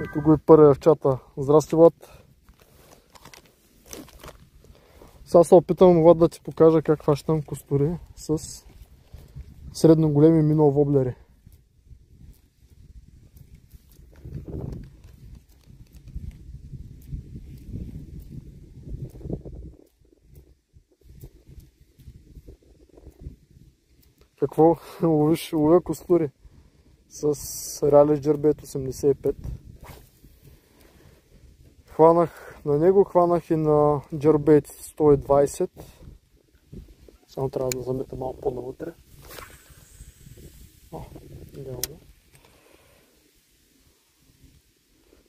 Ето го и първия в чата. Здрасти, Влад. Сега се опитам, Влад, да ти покажа как хващам костури с средно големи минал воблери. Какво ловиш? Ловя костури с Ралиш Джербейт 85. Хванах на него, хванах и на Джербейт 120. Само трябва да замета малко по-навътре.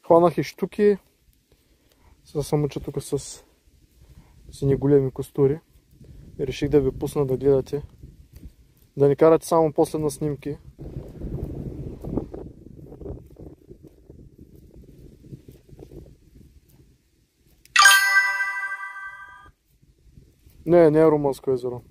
Хванах и щуки. Сега се мъча тук с сини големи костури. И реших да ви пусна да гледате. Да ни карате само после на снимки. Не е Румънско езеро.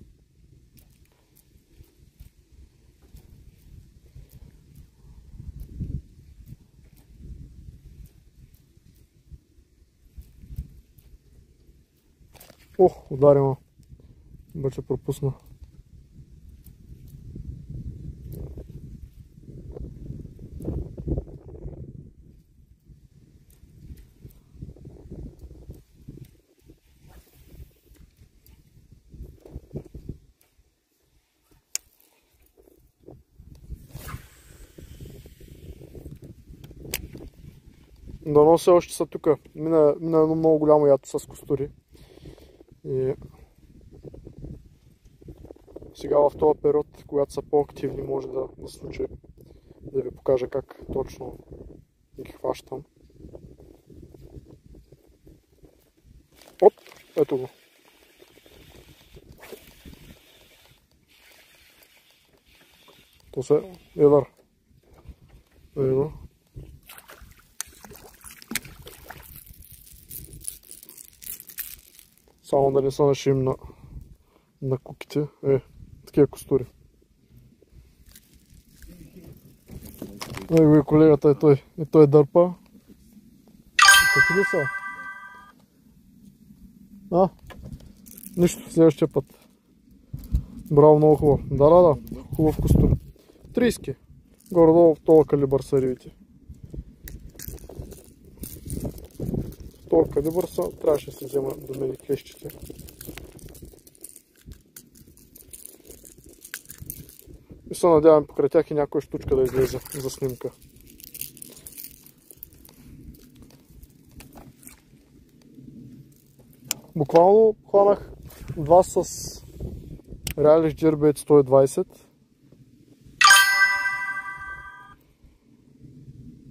Ох, удари ме. Обаче пропусна. Дано все още са тук. Мина едно много голямо ято с костури. И сега в този период, когато са по-активни, може да се случи да ви покажа как точно ги хващам. Оп, ето го. То се едър. Ето. Само да не се нашим на куките. Такива костури. Ей, колегата и той дърпа. Какви ли са? Нищо, следващия път. Браво, много хубаво. Да, хубав костур. 30. Горе-долу в този калибър са ривите. В този калибър трябваше да се взема до мен клещите. И се надявам покрай тях и някоя штучка да излезе за снимка. Буквално хванах два с Ралиш Джербейт 120.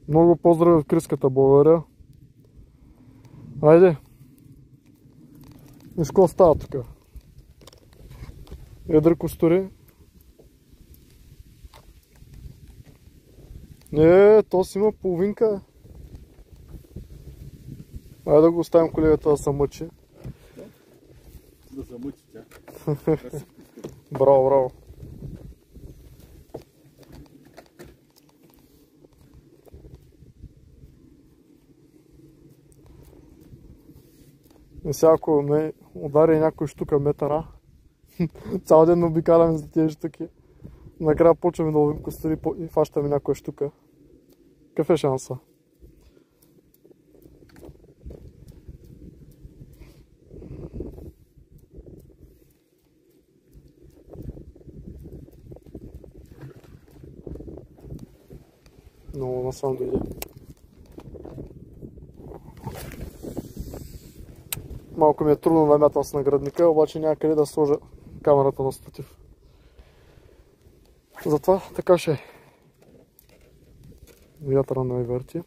Много поздрави от Криската, благодаря. Айде! Виж какво става тук. Едри костури. То си има половинка. Айде да го оставим колегата да се мъчи. Да се мъчи тя. Браво. И сега ако ме удари някой штука метъра, цял ден обикаляме за тези штуки. Накрая почваме да ловим костури и фащаме някоя штука. Какъв е шанса? Много насам дойде. Малко ми е трудно да мятам с наградника, обаче няма къде да сложа камерата на статив. Затова така ще е. Вятъра на върти.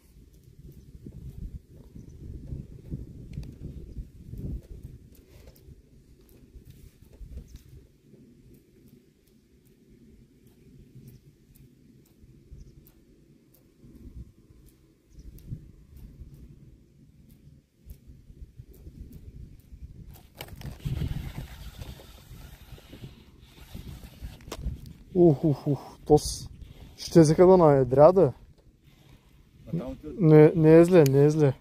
То ще взеха да наедря, да. А там отиват. Не е зле, не е зле.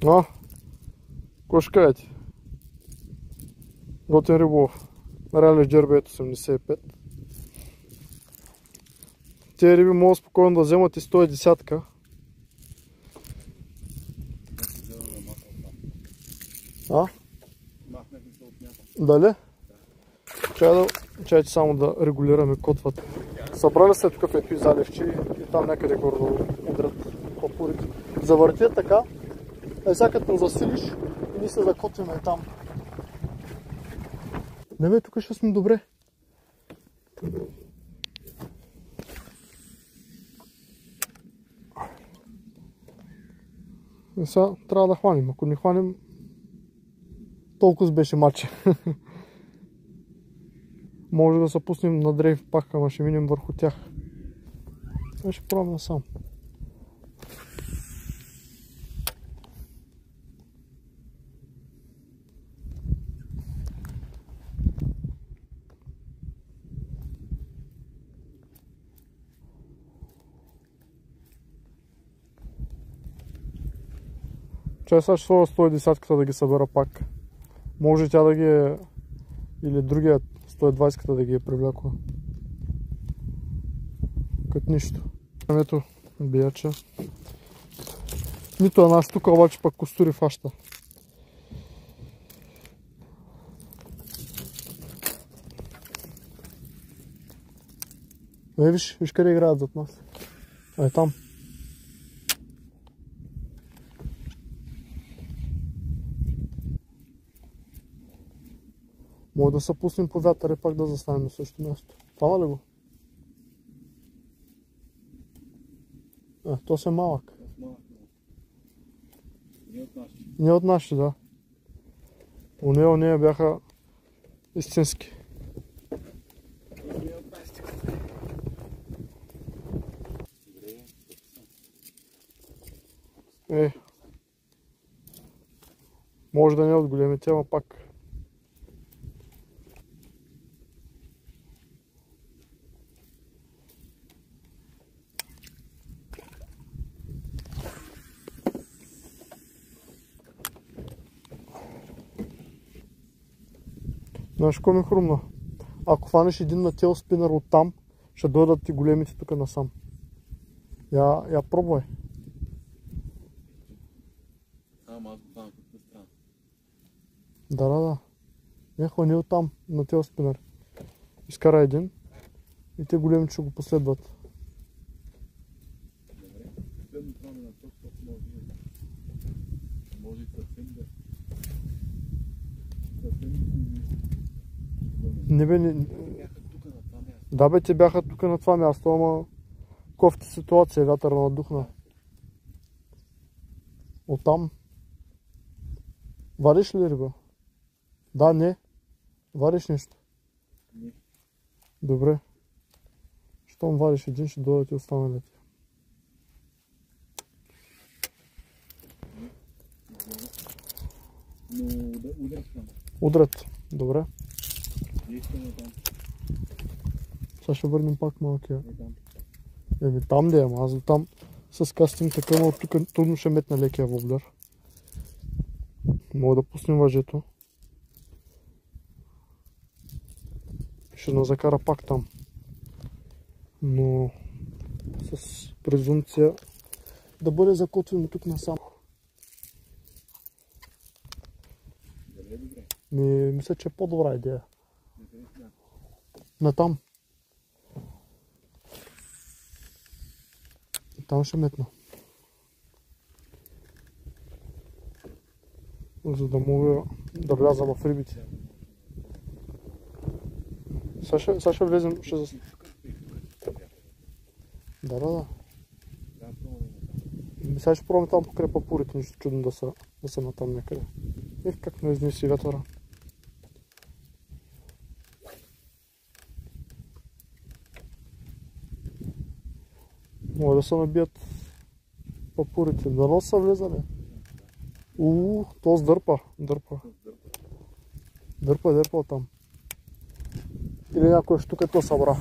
О, какво ще кажете? Готин риболов. Реално джербет 85. Тези риби могат спокойно да вземат и 110-ка. А? Махнахме се от някакъв. Дали? Чайте само да регулираме котвата. Събрали се тук в етui заливчи и там някъде горе удрят папурите. Завърти така, сега като засилиш и ние се закотвиме там. Не бе, тук ще сме добре. И сега трябва да хванем. Ако не хванем, толкова беше матча. Може да се пуснем на дрейф пак, ама ще минем върху тях. Това ще пробвам сам. Чай сега ще сложа 110-ката да ги събера пак. Може тя да ги е... Или другият 120-ката да ги е привлекла. Като нищо. Ето бияча. Нито една штука, обаче пак костури фаща. Виж къде играят зад нас. Ай там. Може да се пуснем по вятър и пак да застанем на същото място. Става ли го? То се малък. Не от нашите, да. Уния бяха истински. Може да не от големите, ама пак. Знаеш какво ми хрумна? Ако хванеш един на тел спинър от там, ще дойдат ти големите тук насам. Я пробвай. Ама аз го хванам от тази страна. Да. Не хвани от там на тел спинър. Изкара един и те големите ще го последват. Добре. Следно това ми на точка може и съвсем да. Не бе, Бяха тук на това място. да бе, те бяха тук на това място, ама кофти ситуация, вятър надухна. Оттам. Вариш ли риба? Да, не. Вариш нещо? Не. Добре. Щом вариш един, ще дойдат и останалите. Но да удрят там. Удрят. Добре. Искаме там. Сега ще върнем пак малкия. Там. Там да е, ама аз до там с кастинг така, но тук трудно ще метна лекия воблер. Мога да пуснем въжето. Ще закара пак там. Но с презумпция да бъде закотвено тук насам. Мисля, че е по-добра идея. Натам. Там ще метна. За да мога да вляза в рибите. Сега ще влезем. Да. Сега ще пробваме там покрай папурите, нищо чудно да са натам някъде. Ех, как не изнеси вятъра. Може да се набият папурите. Дано са влезали. То сдърпа. Дърпа там. Или някоя штука то събра.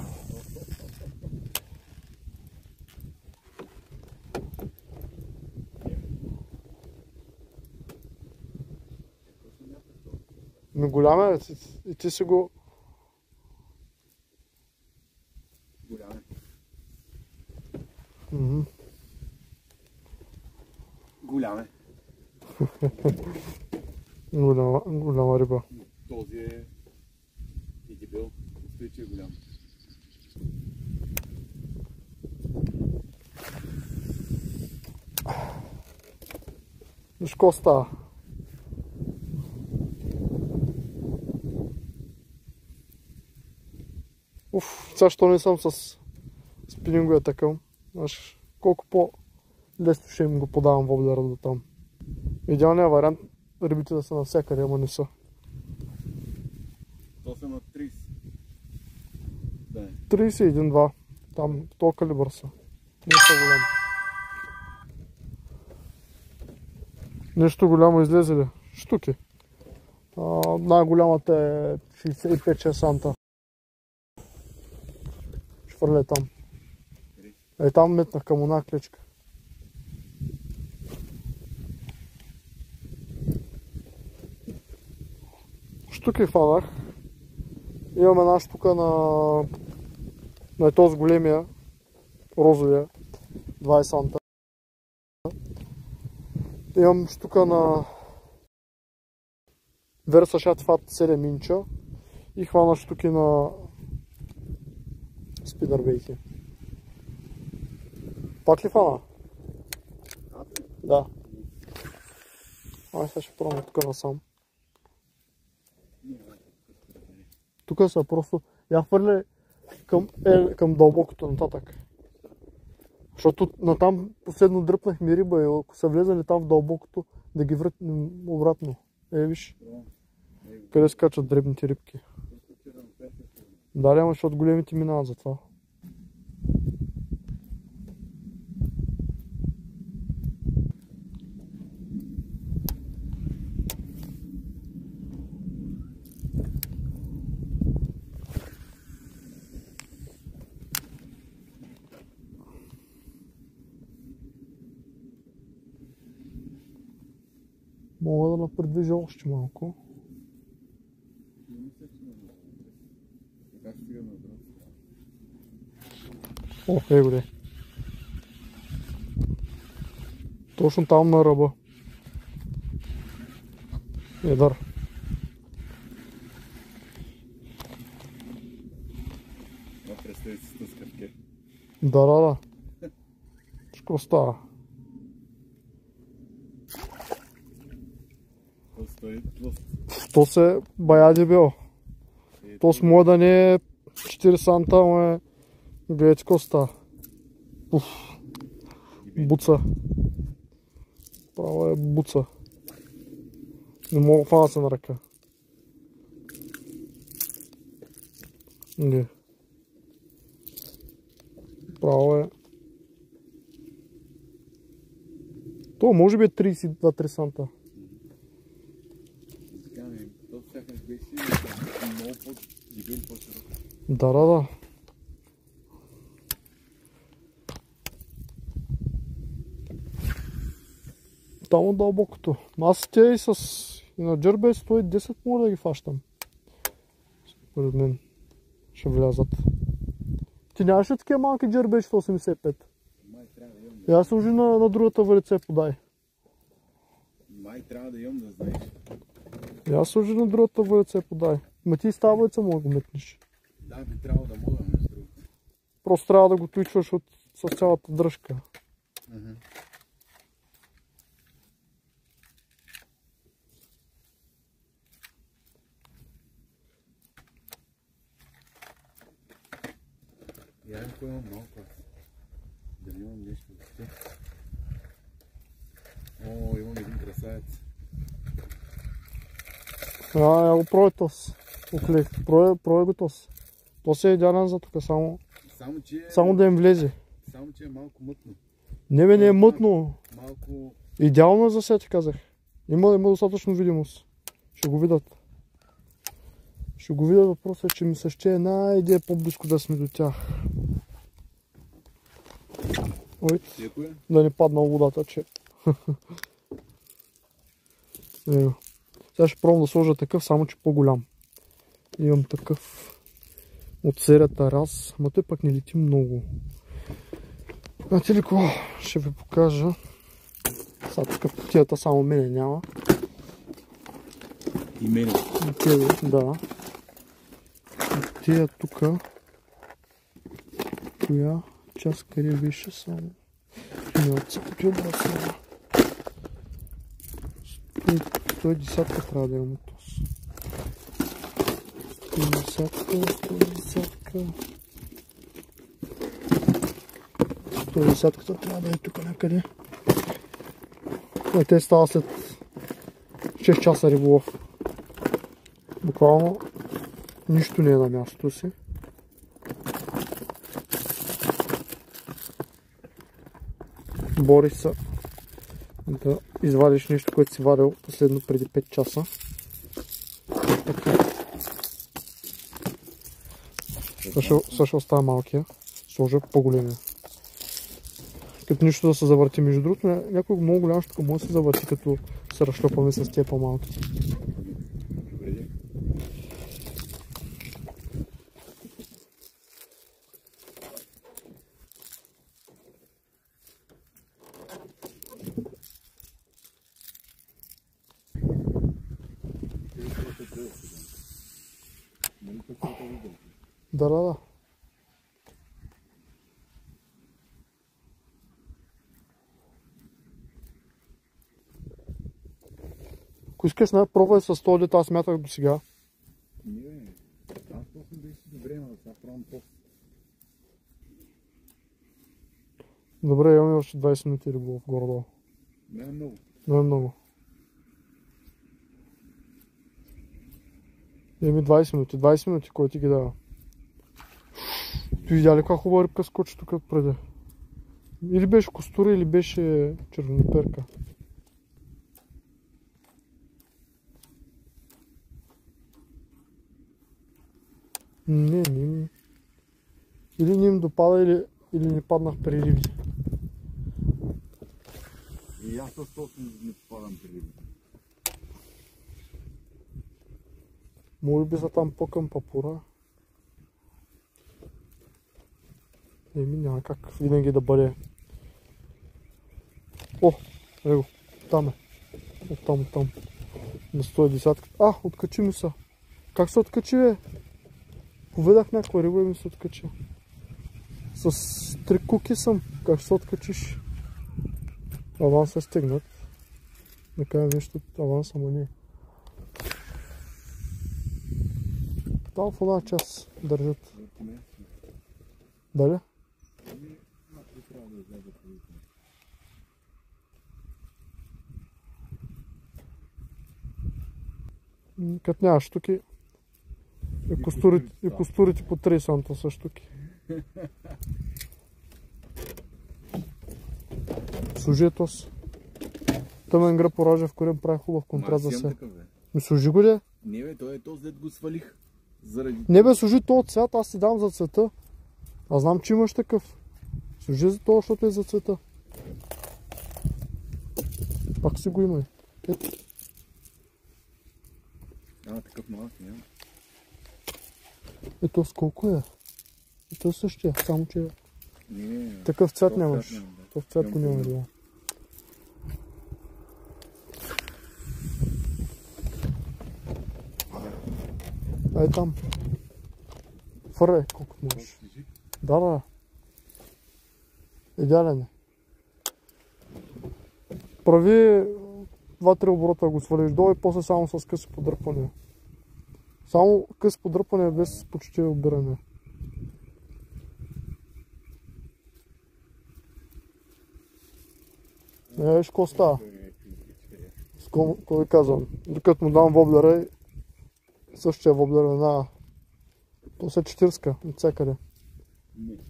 Ми голям е, и ти си го... Голям е. Голям е. Голяма риба. Този е и дебел. Стои, че е голям. Виж какво става. Сега що не съм с спининговия такъв. Знаеш, колко по-лесно ще им го подавам воблера до там. Идеалният вариант рибите да са навсякъде, ама не са. То са на 30. Да. 31-2. Там в този калибър са. Нещо голямо. Нещо голямо излезе ли? Штуки. Най-голямата е 65 санта. Швърля там. Там метнах към една клечка. Штуки хванах. Имам една штука на този големия, розовия, 20 санта. Имам штука на Versa Shad-Fat 7 инча и хвана штуки на спинърбейки. Пак ли хвана? Да. Сега ще пробвам тук насам. Тук са просто... Я хвърля към дълбокото нататък. Защото натам последно дръпнахме риба и ако са влезали там в дълбокото, да ги вратим обратно. Виж. Къде скачат дребните рибки. Да, ама защото големите минават за това. Мога да напредвижа още малко. О, горе. Точно там на ръба. Едър. Представи си с капке. Да. Какво става? То се бая дебел. То с моя да не е 4 санта, ама е... Гледайте какво става. Буца. Право е буца. Не мога да хвана се на ръка. Не. Право е... То може би е 32-3 санта. Да. Там от дълбокото. Аз тя и на джърбе 110 мога да ги фащам. Според мен ще влязат. Ти нямаш ли такива малки джърбе 185? Я служи на другата валице подай. Май трябва да имам, да знаеш. Я служи на другата валице подай. Ма ти с тази валица мога да го метнеш. Да, би трябвало да мога, между другото. Просто трябва да го твичваш с цялата дръжка. Я имам малко аз. Дали имам нещо въобще? О, имам един красавец. Я го пробвай тос. Пробвай го тос. То се е идеален за тук, само да им влезе. Само че е малко мътно. Не е мътно. Малко... Идеално е за сега ти казах. Има достатъчно видимост. Ще го видят. Въпросът е, че ми се ще една идея по-близко да сме до тях. Ой, да не падна водата, че... Сега ще пробвам да сложа такъв, само че по-голям. Имам такъв от серията раз, ама той пък не лети много. Знаете ли какво? Ще ви покажа. Сега тук потията само мене няма. И мене. Да. Тия тук. Коя част къде беше само? Примерът потия само. 110 трябва да имам този. 110 трябва да е тук някъде. Те става след 6 часа риболов. Буквално нищо не е на мястото си. Бориш се да извадиш нещо, което си вадил последно преди 5 часа. Така. Също остава малкия. Сложа по-големия. Като нищо да се завърти. Между другото, някой много голям ще може да се завърти, като се разшлопаме с тия по-малки. Да. Ако искаш, пробвай с 100 лита, аз смятах до сега. Не, аз просто беше добре, но сега пробвам по. Добре, имаме още 20 минути риболов горе-долу. Не е много. Не е много. Еми 20 минути, кой ти ги дава. Ти видя ли каква хубава рибка скочи тук преди? Или беше костура, или беше червеноперка. Не. Или не им допада, или не паднах при риби. И аз точно не попадам при риби. Може би са там по-към Папура. Еми няма как винаги да бъде. О, его, там е. Оттам. На 110. Откачи ми се. Как се откачи, бе? Поведах някаква риба и ми се откачи. С 3 куки съм. Как се откачиш? Аванс е стигнат. Да кажа нещо от аванса, ама не. Там в една част държат. Дали? Като нямаш туки. И костурите по 3 санта са штуки. Служи тос. Тъмен гръб оража в корен прави хубав контраст за се. Ми служи го ли? Не бе, той е този, дет го свалих. Заради... Не бе, служи този цвят, аз ти дам за цвета. Аз знам, че имаш такъв. Служи за това, защото е за цвета. Пак си го имай. Ето. Такъв малък няма. Ето с колко е? Ето същия, само че Не, такъв цвят нямаш. Такъв цвят го няма да. Ай там. Фървай колкото можеш. Да. Идеален е. Прави 2-3 оборота го свалиш долу и после само с къси подърпане. Само къси подърпане без почти обиране. Виж какво става. Какво ви казвам? Докато му дам воблера, същия воблер една. То са 40 от всякъде.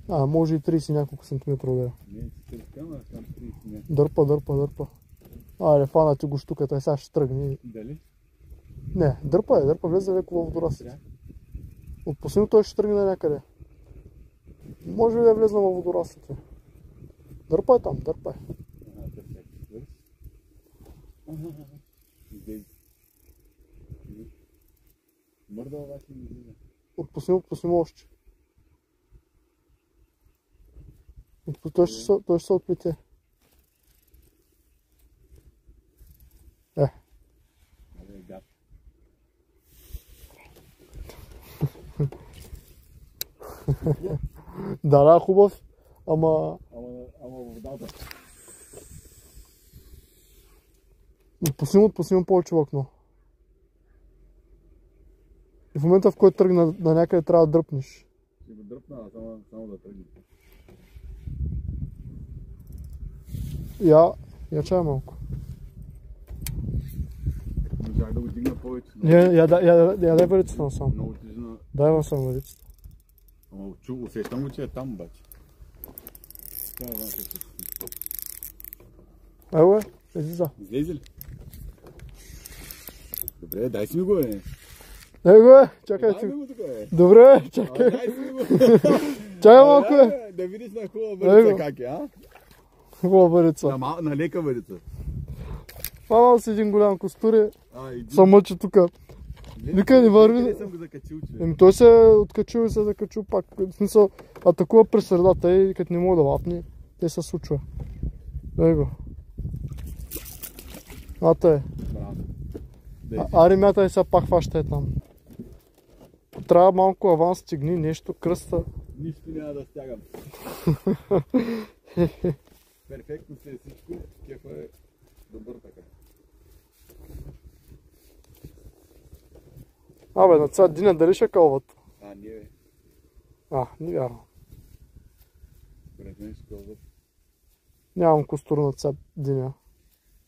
Може и 30 няколко сантиметра да е. Не, 40, ама там 30 Дърпа. Айде, фана ти го штуката и сега ще тръгне. Дали? Не, дърпа, влезе леко във водорастите. Отпусни той ще тръгне някъде. Може ли да е влезна във водорастите? Дърпай там. Мърда обаче не излиза. Отпусни му още. Той ще се отплете. Абе, гад. Да, хубав, ама водата. отпусни му повече в окно. И в момента, в който тръгна на някъде, трябва да дръпнеш. Ще го дръпна, само да тръгне. Я чая малко. Можах да го дигна повече. Дай варицата насам. Много тежна. Дай насам варицата. Ама усещам го, че е там обаче. Ево излиза. Излезе ли? Добре, дай си ми го, бе. Его чакай си. Дай ми го тук, бе. Добре, чакай. Дай си ми го. Чакай малко, Да видиш на хубава варица как е, а? Хубава варица. На лека варица. Фанал си един голям костури. Иди. Се мъчи тука. Вика не върви. Къде съм го закачил, че? Той се е откачил и се е закачил пак. В смисъл, атакува през средата и като не мога да лапне, те се случва. Дай го. Ата е. Ари мята и сега пак хваща е там. Трябва малко аванс, стигни нещо, кръста. Нищо няма да стягам. Перфектно си е всичко. Кефа е добър така. Абе, на цял Диня дали ще кълват? Не бе. Не вярвам. Според мен ще кълват. Нямам костур на цял Диня.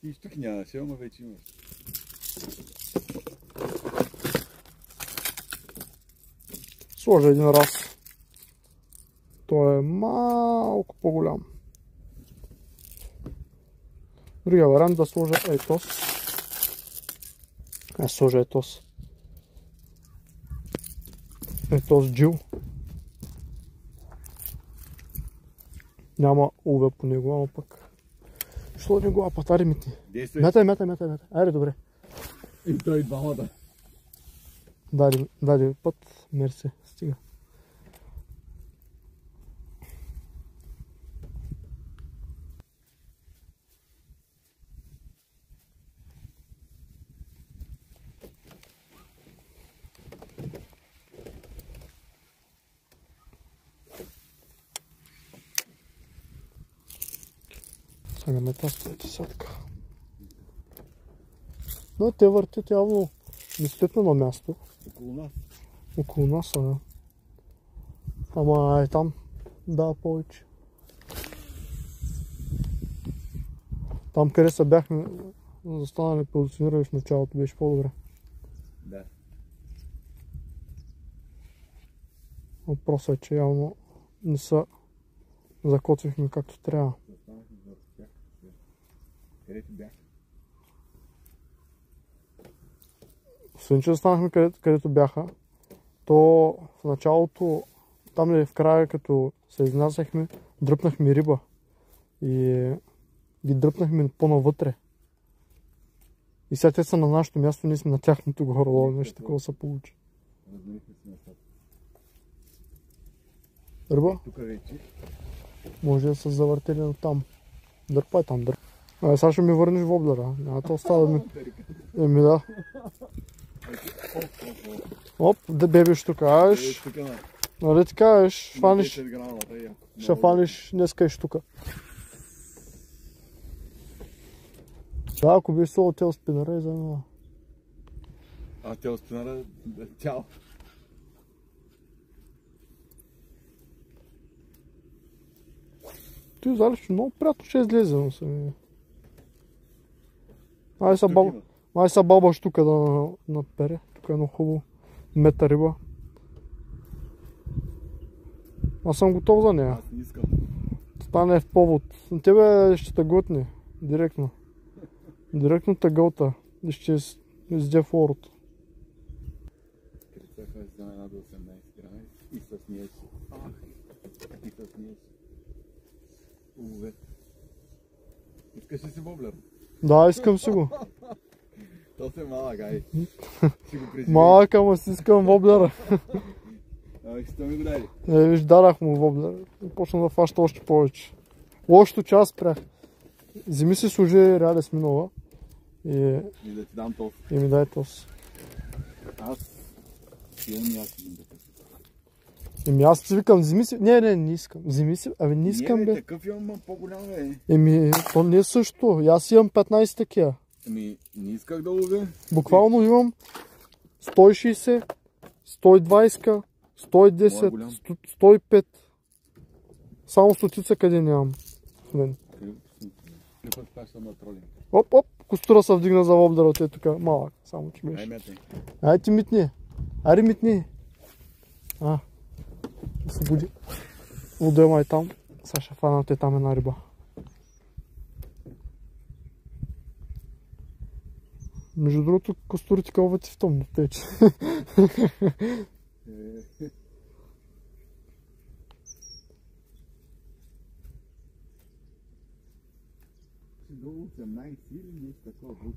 Ти тук нямаше, ама вече имаш. Сложа един раз. Той е малко по-голям. Другия вариант да сложа етос. Сложа етос. Етос джил. Няма уве по него, ама пък. Що да не го апатари ми ти? Действай. Мятай. Айде, добре. И той двамата. Даде път, мерси, стига. Слагаме тастовете садка. Но те въртят явно не стоят на място. Около нас. Около нас, да. Ама е там дава повече. Там къде се бяхме застанали, позиционирали в началото, беше по-добре. Да. Въпросът е, че явно не се закотвихме както трябва. Застанахме върху тях. Където бях? Освен, че застанахме където бяха, то в началото, там ли в края, като се изнасяхме, дръпнахме риба. И ги дръпнахме по-навътре. И сега те са на нашето място, ние сме на тяхното горе, нещо такова се получи. Разменихме си местата. Риба? Тук вече. Може да са завъртели на там. Дърпай там, дърпай. Сега ще ми върнеш воблера. Няма да остава да ми... Да. Оп, да бебиш тук, аш. Нали така, ще фаниш днеска и штука. Да, ако би соло тел спинъра и занимава. Тел спинъра, тяло. Ти знали, че много приятно ще излезе, но се... Ай са баба штука да напере. Тук е едно хубаво мета риба. Аз съм готов за нея. Аз не искам. Стане в повод. На тебе ще те готне. Директно. Директно те гълта. И ще изде форото. Крицаха за една до 18 грами и с нея си. И с нея си. Уве. Искаш ли си воблер? Да, искам си го. То се малък, ай. Си го преживей. Малък, ама си искам воблера. Що ми го даде? Виж, дарах му воблера. Почна да фаща още повече. Лошото, че аз спрях. Вземи си служи Реалис минала. И да ти дам тос. И ми дай тос. Аз имам и аз един такъв. Еми аз ти викам, вземи си... Не искам. Вземи си... Абе, не искам, бе. Такъв имам по-голям, бе. Еми, то не е също. И аз имам 15 такива. Еми, не исках да ловя. Буквално имам 160, 120, 110, 105. Само стотица къде нямам. В мен. Оп, костура се вдигна за воблера от е тук. Малък, само че беше. Ай ти митни. Ари митни. Освободи. Водема е там. Сега ще фанат е там една риба. Между другото, костурите кълват и в тъмно тече.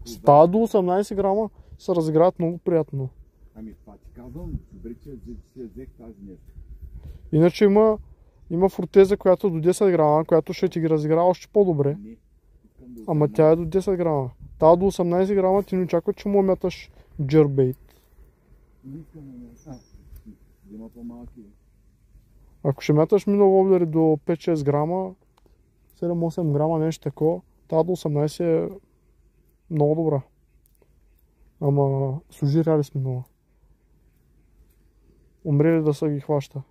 Става до 18 грама, се разиграват много приятно. Ами това ти казвам, добре, че си взех тази днес. Иначе има фрутеза, която е до 10 грама, която ще ти ги разиграва още по-добре. Ама тя е до 10 грама. Тава до 18 грама ти не очаква, че му меташ джербейт. Ако ще меташ минал воблери до 5-6 грама, 7-8 грама, нещо такова, тава до 18 е много добра. Ама служи Реалис минала. Умрели да са ги хваща.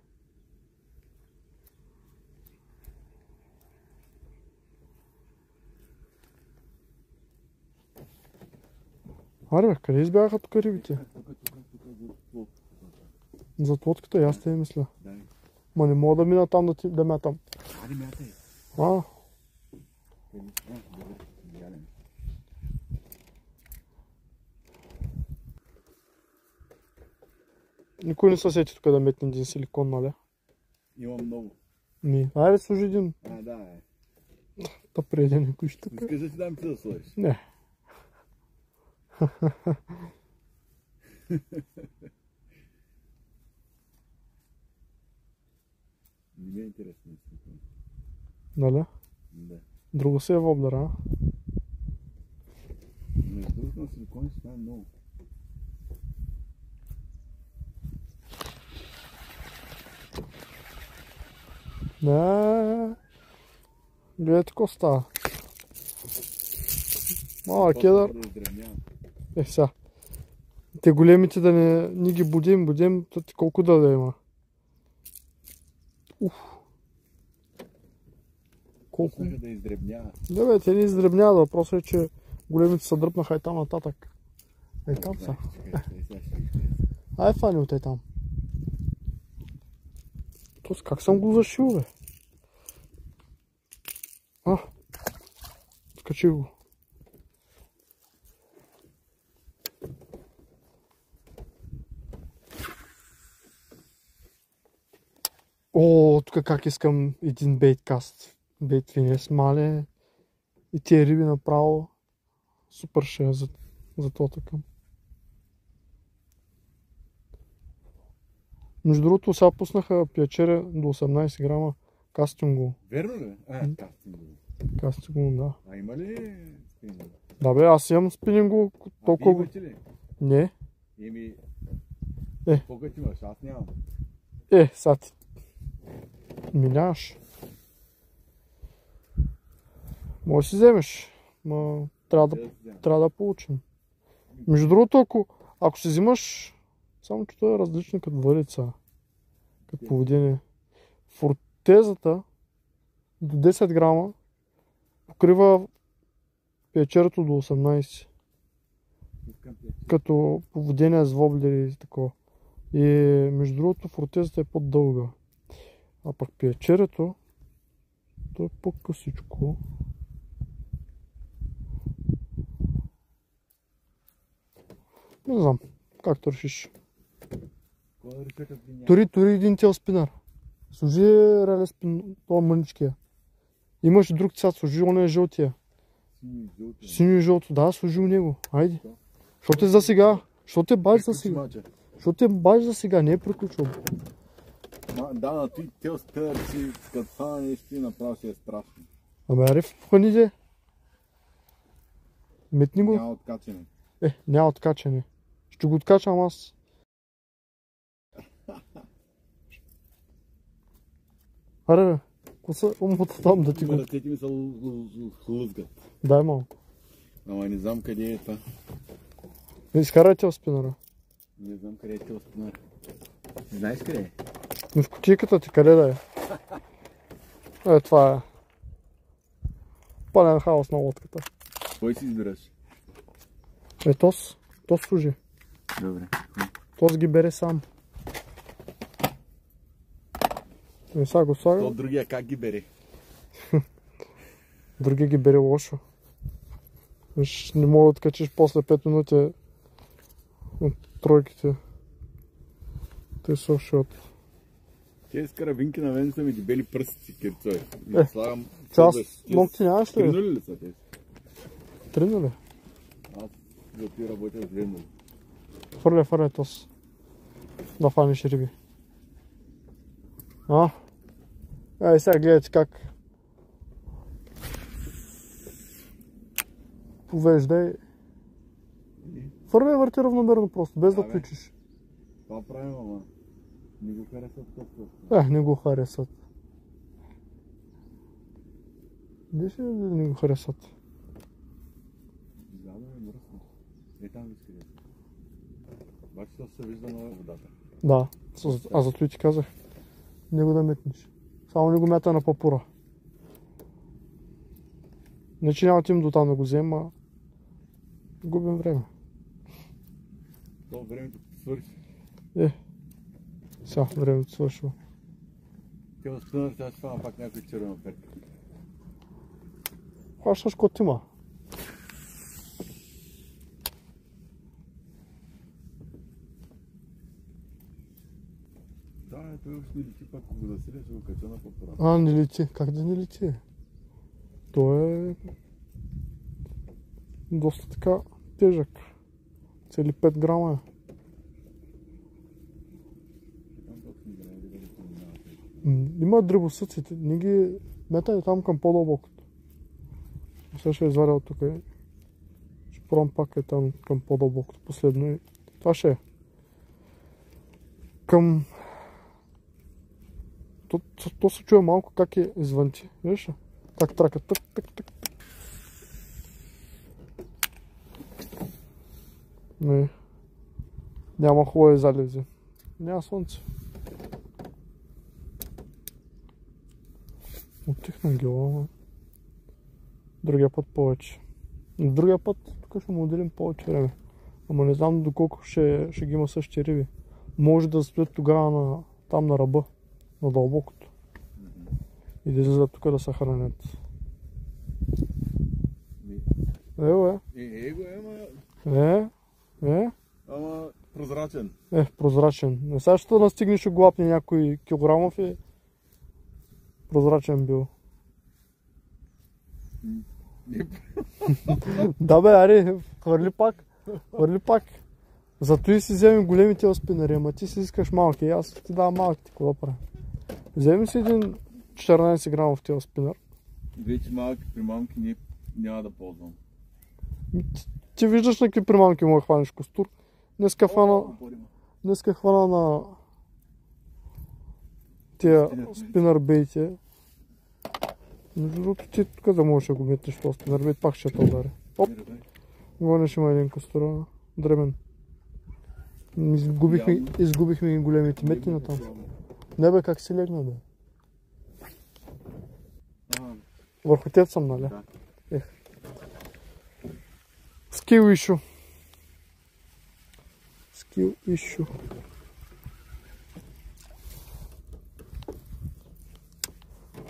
Аре бе, къде избягаха тук рибите? Зад лодката и аз те мисля. Ма не мога да мина там да мятам. Аре мятай. Никой не се сети тук да метне един силикон, нали? Имам много. Айде служи един. Да, е. Та преди някой ще тук. Искаш да ти дам ти да сложиш? Не. Не ми е интересно. Нали? Да. Друго си е воблер, а? Между другото на силикони става много. Да. Гледай тако става. Малък кедър. Сега. Те големите да не ги будем, то ти колко да има. Колко? Да издребнява. Да бе, те не издребняват. Въпросът е, че големите се дръпнаха и там нататък. Ей там са. Ай фани от е там. Тоест как съм го зашил, бе? Скачи го. Тук как искам един бейткаст. Бейт финес, мале. И тия риби направо. Супер ще е за това така. Между другото, сега пуснаха пиячеря до 18 грама кастинго. Верно ли? Кастинго. Кастинго, да. А има ли спининго? Да бе, аз имам спининго толкова... А имате ли? Не. Колко ти имаш? Аз нямам. Сега ти... Минаваш. Може да си вземеш. Ма трябва да получим. Между другото, ако си взимаш, само че това е различно като върица. Като поведение. Фрутезата до 10 грама покрива пиячерото до 18. Като поведение с воблери и такова. И между другото фрутезата е по-дълга. А пък пиячерето, то е по-късичко. Не знам, както решиш. Тори един тел спинар. Служи Реалис спинар, това мъничкия. Имаш друг цвят, служи оня жълтия. Синьо и жълто, да, служи у него. Айде. Що ти за сега? Що те баш за сега? Мача. Що те баш за сега? Не е приключил. Да, на те спинърци, като стана нещо и направо си е страшно. Ами Ариф, хониде. Метни го. Няма откачане. Няма откачане. Ще го откачам аз. Аре бе, коса умата там да ти го... Ръцете ми са лъзгат. Дай малко. Ама не знам къде е това. Изкарай тя спинъра. Не знам къде е този спинър. Знаеш къде е? Но в кутийката ти къде да е? Това е. Пълен хаос на лодката. Кой си избираш? Тос служи. Добре. Тос ги бере сам. Сега го слага. То другия как ги бери? Другия ги бере лошо. Не мога да откачиш после 5 минути от тройките. Те са шот. Тези карабинки на мен са ми дебели пръстици, кирцой. Слагам... Ногти нямаш ли? Тринули ли са тези? Тринули? Аз за ти работя с двинули. Фърля Тос. Да фаниш риби. Сега гледайте как повеждай. Фърля върти равномерно просто, без да включиш. Това правим, ама не го харесват толкова. Не го харесват. Де ще не го харесват? Задо е мръсно. Там изкъде. Бачи то се вижда на водата. Да, аз зато и ти казах. Не го да метнеш. Само не го мята на папура. Не че няма тим до там да го взема, а губим време. То времето свърши. Сега времето свършва. Те възпинат, сега ще фана пак някой червена перка. Хващаш котима. Да, той още не лети, пак го засиля, ще го кача на папура. Не лети. Как да не лети? Той е доста така тежък. Цели 5 грама е. Има дребосъците, не ги метай там към по-дълбокото. Сега ще изваря от тук и ще пробвам пак там към по-дълбокото последно и това ще е. Към... То се чуе малко как е извънти, виж ли? Как трака, тък. Не. Няма хубави залези. Няма слънце. Отихна гила, другия път повече. Другия път тук ще му отделим повече време. Ама не знам доколко ще ги има същите риби. Може да стоят тогава там на ръба, на дълбокото. И да излизат тук да се хранят. Ама прозрачен. Прозрачен. Сега ще настигнеш и глапне някой килограмов и прозрачен бил. Да бе, аре, хвърли пак. Зато и си вземи големите спинъри, ама ти си искаш малки. Аз ти давам малките, какво да правя. Вземи си един 14 грамов тия спинър. Вече малки примамки няма да ползвам. Ти виждаш на какви примамки мога да хванеш костур. Днеска хвана на тия спинър бейте. Между другото ти тук да можеш да го метнеш този спинър бейт, пак ще те удари. Оп! Гонеш има един костур, дремен. Изгубихме ги големите метни на там. Не бе, как си легна бе? Върху теб съм, нали? Скил ишу.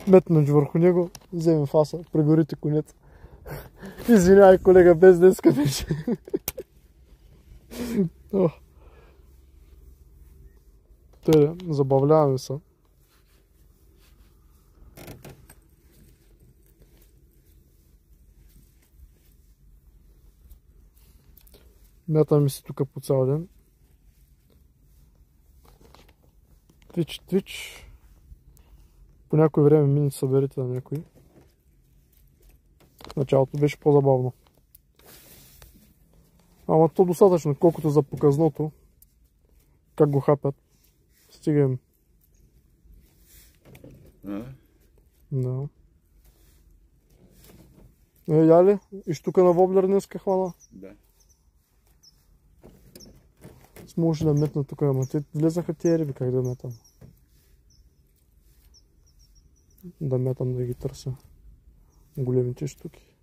Метнеш върху него, вземем фаса, прегорите конец. Извинявай, колега, без днеска беше. Те, забавляваме се. Мятаме си тук по цял ден. Твич, твич. По някое време минете съберете на някой. В началото беше по-забавно. Ама то достатъчно, колкото за показното. Как го хапят. Стига им. Да. Я ли? И штука на воблер днеска хвана? Да. Може да метна тук, ама те влезаха тия риби, как да метам? Да метам да ги търся. Големите штуки.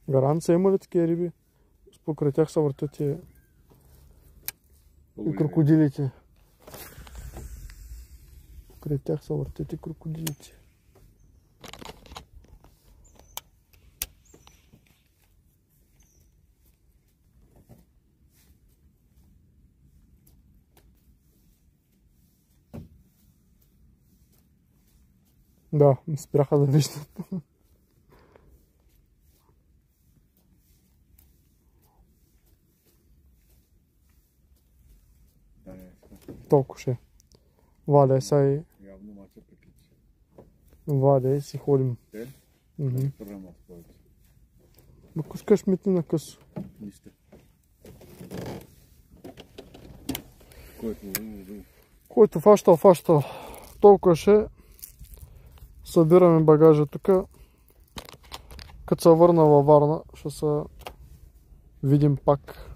Гаранция има ли такива риби? Покрай тях са въртят и крокодилите. Покрай тях са въртят и крокодилите. Да, спряха да виждат. Толкова ще. Валя, сега Явно мача приключи. Валя, си ходим. Ако искаш метни на късо. Нищо. Който фащал. Толкова ще. Събираме багажа тук. Като се върна във Варна, ще се видим пак.